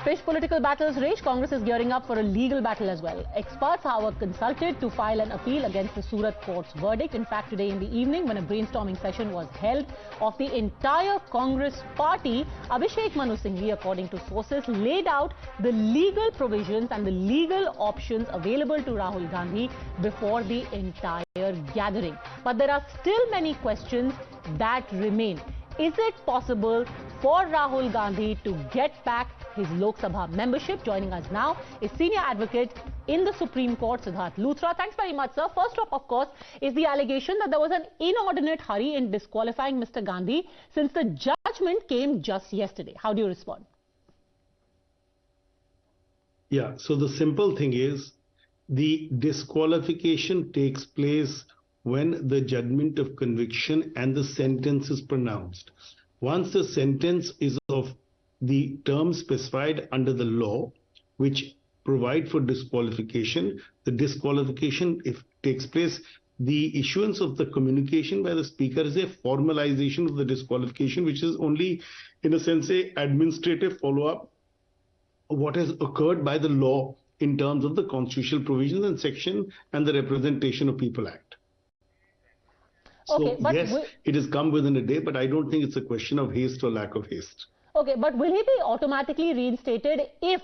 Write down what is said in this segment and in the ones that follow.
Fish political battles rage. Congress is gearing up for a legal battle as well. Experts are consulted to file an appeal against the Surat court's verdict. In fact, today in the evening, when a brainstorming session was held of the entire Congress party, Abhishek Manu Singhvi, according to sources, laid out the legal provisions and the legal options available to Rahul Gandhi before the entire gathering. But there are still many questions that remain. Is it possible for Rahul Gandhi to get back his Lok Sabha membership? Joining us now is senior advocate in the Supreme Court, Siddharth Luthra. Thanks very much, sir. First up, of course, is the allegation that there was an inordinate hurry in disqualifying Mr. Gandhi since the judgment came just yesterday. How do you respond? Yeah, so the simple thing is the disqualification takes place when the judgment of conviction and the sentence is pronounced. Once the sentence is of the term specified under the law, which provide for disqualification, the disqualification, if takes place, the issuance of the communication by the speaker is a formalization of the disqualification, which is only, in a sense, a administrative follow-up of what has occurred by the law in terms of the constitutional provisions and section and the Representation of People Act. So, yes, it has come within a day, but I don't think it's a question of haste or lack of haste. Okay, but will he be automatically reinstated if,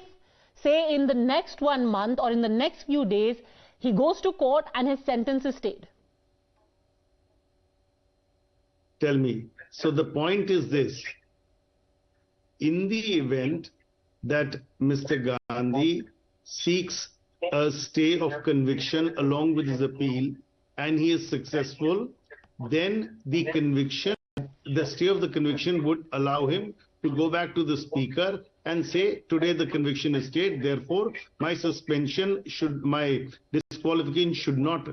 say, in the next 1 month or in the next few days, he goes to court and his sentence is stayed? Tell me. So the point is this. In the event that Mr. Gandhi seeks a stay of conviction along with his appeal and he is successful, then the conviction, the stay of the conviction would allow him to go back to the speaker and say, today the conviction is stayed, therefore my suspension my disqualification should not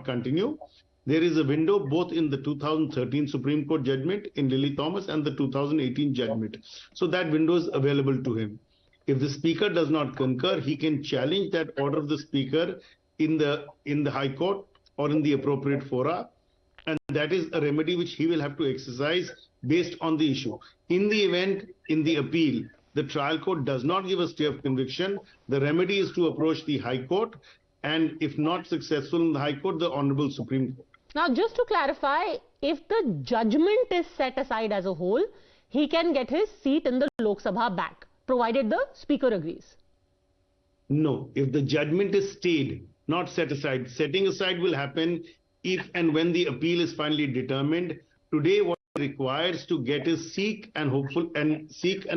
continue. There is a window both in the 2013 Supreme Court judgment in Lily Thomas and the 2018 judgment. So that window is available to him. If the speaker does not concur, he can challenge that order of the speaker in the High Court or in the appropriate fora, and that is a remedy which he will have to exercise based on the issue. In the event, in the appeal, the trial court does not give a stay of conviction, the remedy is to approach the High Court, and if not successful in the High Court, the Honorable Supreme Court. Now, just to clarify, if the judgment is set aside as a whole, he can get his seat in the Lok Sabha back, provided the speaker agrees. No, if the judgment is stayed, not set aside. Setting aside will happen if and when the appeal is finally determined. Today, what it requires to get is seek an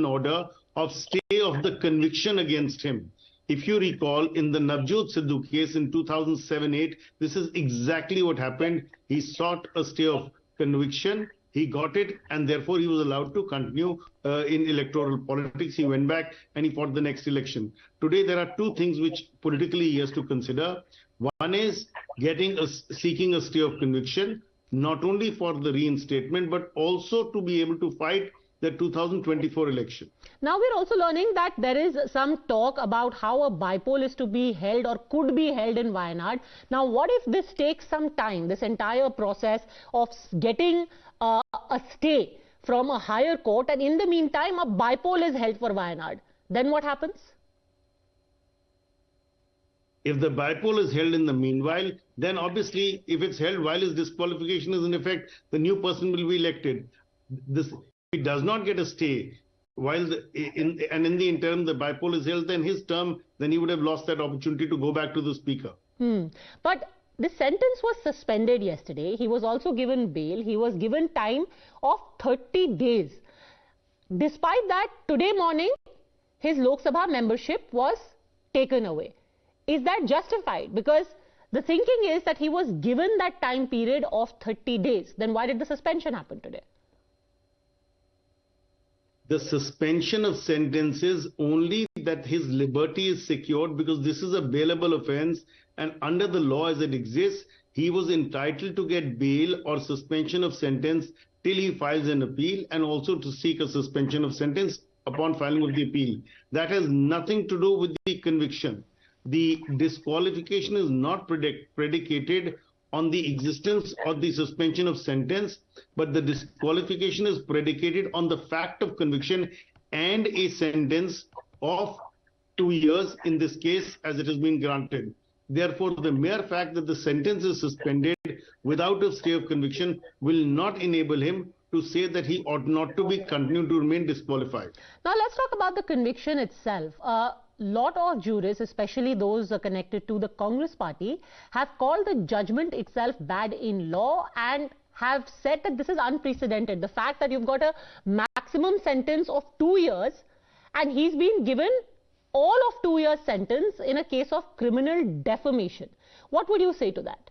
order of stay of the conviction against him. If you recall, in the Navjot Sidhu case in 2007-8, this is exactly what happened. He sought a stay of conviction. He got it, and therefore he was allowed to continue in electoral politics. He went back and he fought the next election. Today, there are two things which politically he has to consider. One is seeking a stay of conviction, not only for the reinstatement, but also to be able to fight the 2024 election. Now, we're also learning that there is some talk about how a bypoll is to be held or could be held in Wayanad. Now, what if this takes some time, this entire process of getting a stay from a higher court, and in the meantime a bypoll is held for Wayanad? Then what happens? If the bypoll is held in the meanwhile, then obviously if it's held while his disqualification is in effect, the new person will be elected. If he does not get a stay while in the interim the bypoll is held, then his term, then he would have lost that opportunity to go back to the speaker. But the sentence was suspended yesterday. He was also given bail. He was given time of 30 days. Despite that, today morning, his Lok Sabha membership was taken away. Is that justified? Because the thinking is that he was given that time period of 30 days. Then why did the suspension happen today? The suspension of sentences only that his liberty is secured, because this is a bailable offence, and under the law as it exists, he was entitled to get bail or suspension of sentence till he files an appeal, and also to seek a suspension of sentence upon filing of the appeal. That has nothing to do with the conviction. The disqualification is not predicated on the existence or the suspension of sentence, but the disqualification is predicated on the fact of conviction and a sentence of 2 years in this case, as it has been granted. Therefore, the mere fact that the sentence is suspended without a stay of conviction will not enable him to say that he ought not to be continued to remain disqualified. Now, let's talk about the conviction itself. A lot of jurists, especially those connected to the Congress party, have called the judgment itself bad in law and have said that this is unprecedented. The fact that you've got a maximum sentence of 2 years and he's been given all of 2 years sentence in a case of criminal defamation. What would you say to that?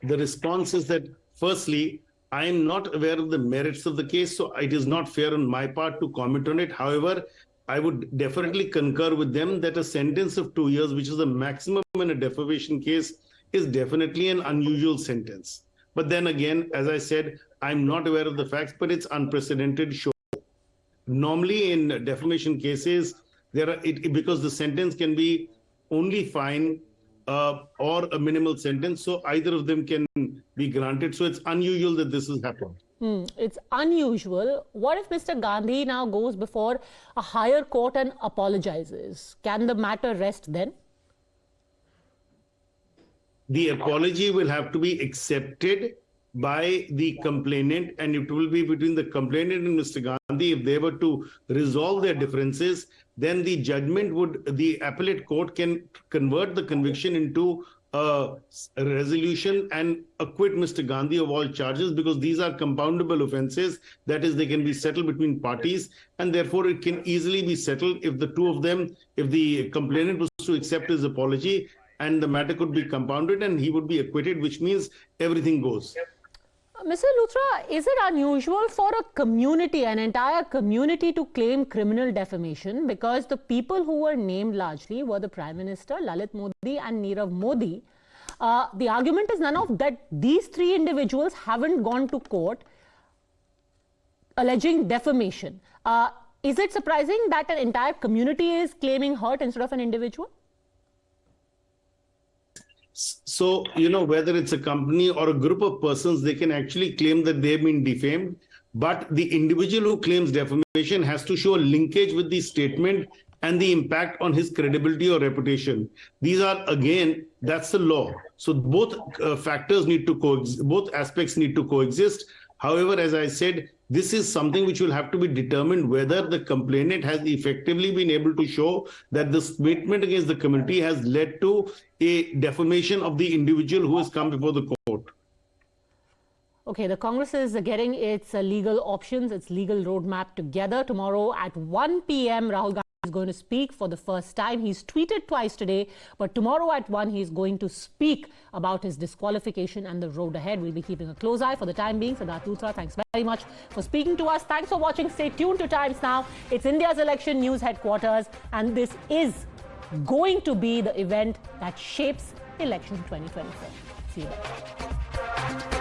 The response is that, firstly, I am not aware of the merits of the case, so it is not fair on my part to comment on it. However, I would definitely concur with them that a sentence of 2 years, which is the maximum in a defamation case, is definitely an unusual sentence. But then again, as I said, I'm not aware of the facts, but it's unprecedented. Sure. Normally in defamation cases, because the sentence can be only fine or a minimal sentence, so either of them can be granted. So it's unusual that this has happened. It's unusual. What if Mr. Gandhi now goes before a higher court and apologizes? Can the matter rest then? The apology will have to be accepted by the complainant, and it will be between the complainant and Mr. Gandhi. If they were to resolve their differences, then the appellate court can convert the conviction into a resolution and acquit Mr. Gandhi of all charges, because these are compoundable offenses. That is, they can be settled between parties, and therefore it can easily be settled if the two of them, if the complainant was to accept his apology, and the matter could be compounded and he would be acquitted, which means everything goes. Mr. Luthra, is it unusual for a community, an entire community, to claim criminal defamation? Because the people who were named largely were the Prime Minister, Lalit Modi and Nirav Modi. The argument is none of that these three individuals haven't gone to court alleging defamation. Is it surprising that an entire community is claiming hurt instead of an individual? So, whether it's a company or a group of persons, they can actually claim that they've been defamed. But the individual who claims defamation has to show a linkage with the statement and the impact on his credibility or reputation. These are, again, that's the law. So both factors need to coexist, both aspects need to coexist. However, as I said, this is something which will have to be determined whether the complainant has effectively been able to show that the statement against the community has led to a defamation of the individual who has come before the court. Okay, the Congress is getting its legal options, its legal roadmap together. Tomorrow at 1 p.m, Rahul Gandhi is going to speak for the first time. He's tweeted twice today, but tomorrow at 1, he's going to speak about his disqualification and the road ahead. We'll be keeping a close eye. For the time being, Siddharth Luthra, thanks very much for speaking to us. Thanks for watching. Stay tuned to Times Now. It's India's election news headquarters, and this is going to be the event that shapes election 2024. See you there.